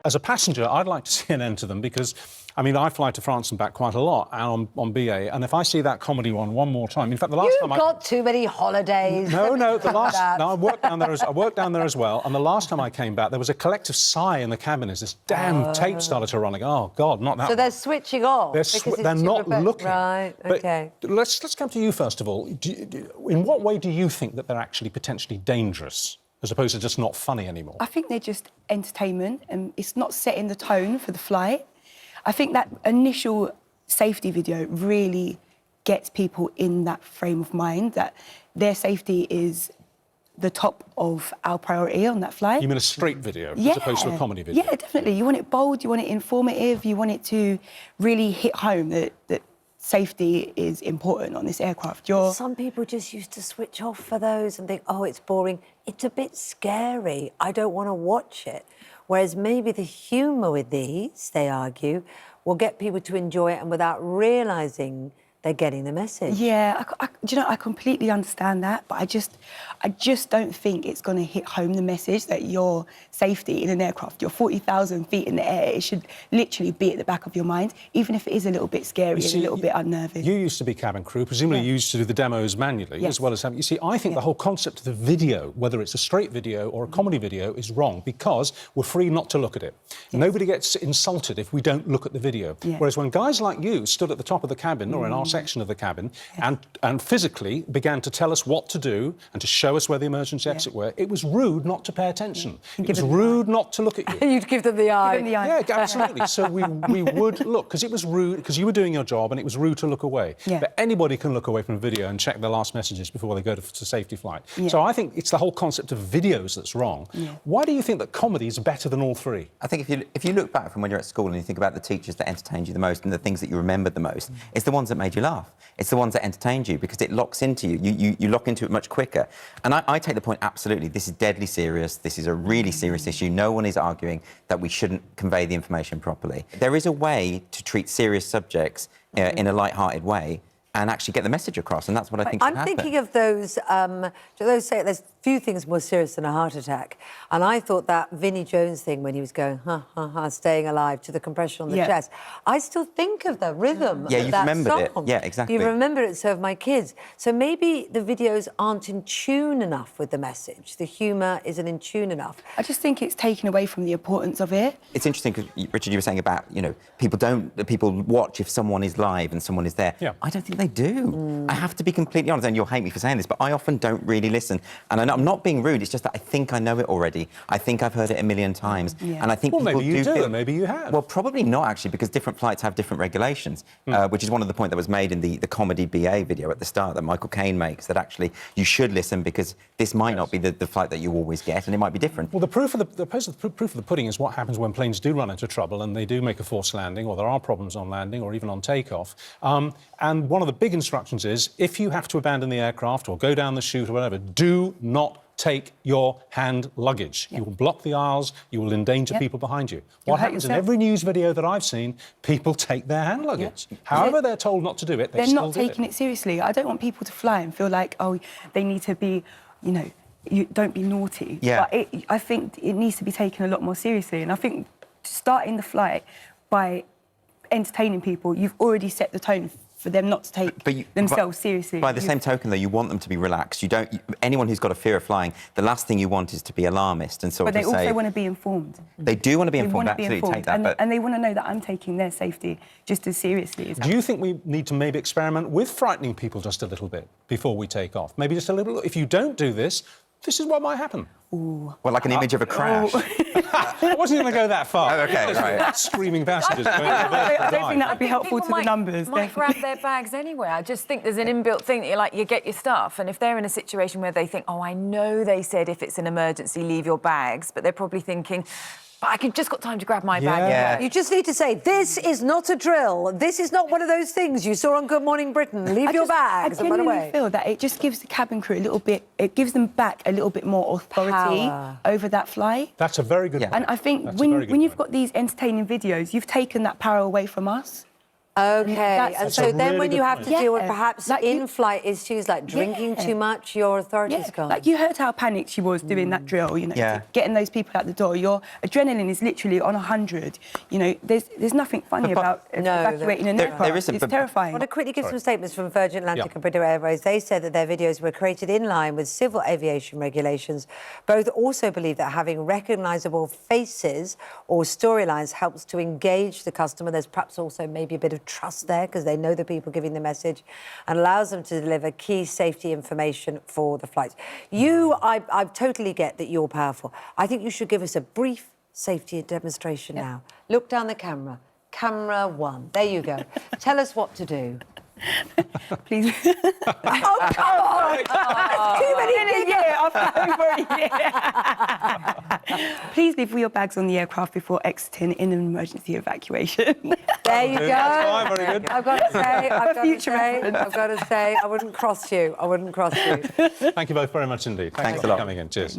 As a passenger, I'd like to see an end to them because, I mean, I fly to France and back quite a lot on BA, and if I see that comedy one more time... In fact, the last time You've got too many holidays. No, the last... No, I worked down there as well, and the last time I came back, there was a collective sigh in the cabin as this damn tape started to run. Like, oh, God, not that So they're switching off? They're not looking. Right, OK. But let's come to you, first of all. In what way do you think that they're actually potentially dangerous, as opposed to just not funny anymore? I think they're just entertainment, and it's not setting the tone for the flight. I think that initial safety video really gets people in that frame of mind, that their safety is the top of our priority on that flight. You mean a straight video, as opposed to a comedy video? Yeah, definitely. You want it bold, you want it informative, you want it to really hit home that safety is important on this aircraft. Some people just used to switch off for those and think, oh, it's boring. It's a bit scary. I don't want to watch it. Whereas maybe the humour with these, they argue, will get people to enjoy it and without realising they're getting the message. Yeah, do you know, I completely understand that, but I just don't think it's going to hit home the message that your safety in an aircraft, you're 40,000 feet in the air, it should literally be at the back of your mind, even if it is a little bit scary and a little bit unnerving. You used to be cabin crew, presumably you used to do the demos manually, as well as having... You see, I think the whole concept of the video, whether it's a straight video or a comedy video, is wrong, because we're free not to look at it. Nobody gets insulted if we don't look at the video. Whereas when guys like you stood at the top of the cabin, or in our section of the cabin, and physically began to tell us what to do and to show us where the emergency exit were, it was rude not to pay attention. It was rude not to look at you. You'd give them the eye. Give them the eye. Yeah, absolutely. So we would look, because it was rude, because you were doing your job and it was rude to look away. But anybody can look away from a video and check their last messages before they go to safety flight. So I think it's the whole concept of videos that's wrong. Why do you think that comedy is better than all three? I think if you look back from when you're at school and you think about the teachers that entertained you the most and the things that you remembered the most, it's the ones that made you laugh. It's the ones that entertained you, because it locks into you. You lock into it much quicker. And I take the point, absolutely, this is deadly serious. This is a really serious issue. No one is arguing that we shouldn't convey the information properly. There is a way to treat serious subjects in a light-hearted way and actually get the message across, and that's what I think should happen. I'm thinking of those say there's few things more serious than a heart attack, and I thought that Vinnie Jones thing when he was going, staying alive, to the compression on the chest, I still think of the rhythm of you've that remembered song. it. Yeah, exactly. You remember it, so have my kids. So maybe the videos aren't in tune enough with the message. The humour isn't in tune enough. I just think it's taken away from the importance of it. It's interesting, because, Richard, you were saying about, you know, people watch if someone is live and someone is there. I don't think they do. I have to be completely honest, and you'll hate me for saying this, but I often don't really listen. And I know I'm not being rude, it's just that I think I know it already. I think I've heard it a million times. And I think well, people maybe you do, feel... and maybe you have. Well, probably not, actually, because different flights have different regulations, which is one of the points that was made in the comedy BA video at the start that Michael Caine makes, that actually you should listen, because this might not be the flight that you always get, and it might be different. Well, the proof of the pudding is what happens when planes do run into trouble and they do make a forced landing, or there are problems on landing, or even on takeoff. And one of the big instructions is, if you have to abandon the aircraft or go down the chute or whatever, do not take your hand luggage. You will block the aisles, you will endanger people behind you. What happens in every news video that I've seen, people take their hand luggage. However they're told not to do it, they're not taking it seriously. I don't want people to fly and feel like, oh, they need to be, you know, don't be naughty. But I think it needs to be taken a lot more seriously. And I think starting the flight by entertaining people, you've already set the tone for them not to take themselves seriously. By the same token, though, you want them to be relaxed. Anyone who's got a fear of flying, the last thing you want is to be alarmist and sort of say... But they also want to be informed. They do want to be informed, absolutely, take that. And they want to know that I'm taking their safety just as seriously as that. Do you think we need to maybe experiment with frightening people just a little bit before we take off? Maybe just a little... If you don't do this, this is what might happen. Ooh. Well, like an image of a crash. I wasn't going to go that far. Oh, OK, right. Screaming passengers. I don't think that would be helpful to the numbers. Might grab their bags anyway. I just think there's an inbuilt thing that you get your stuff, and if they're in a situation where they think, oh, I know they said if it's an emergency, leave your bags, but they're probably thinking, but I just got time to grab my bag. You just need to say, this is not a drill. This is not one of those things you saw on Good Morning Britain. Leave your bags and run away. I genuinely feel that it just gives the cabin crew a little bit... It gives them back a little bit more authority over that flight. That's a very good point. And I think when you've got these entertaining videos, you've taken that power away from us. Okay, and so a then really when you good have point. to deal with Yeah. perhaps Like you- in-flight issues like drinking too much, your authority's gone. Like you heard how panicked she was doing that drill, you know, Yeah. getting those people out the door. Your adrenaline is literally on 100. You know, there's nothing funny about evacuating an aircraft. there isn't, It's but- terrifying. I want to quickly give some statements from Virgin Atlantic Yeah. and British Airways. They said that their videos were created in line with civil aviation regulations. Both also believe that having recognisable faces or storylines helps to engage the customer. There's perhaps also maybe a bit of trust there because they know the people giving the message and allows them to deliver key safety information for the flights. I totally get that you're powerful. I think you should give us a brief safety demonstration now. Look down the camera. Camera 1. There you go. Tell us what to do. Please. Oh, come on! Too many Please leave all your bags on the aircraft before exiting in an emergency evacuation. There you go. That's fine, very good. I've got to say, reference. I wouldn't cross you. I wouldn't cross you. Thank you both very much indeed. Thanks for a lot. coming in. Cheers.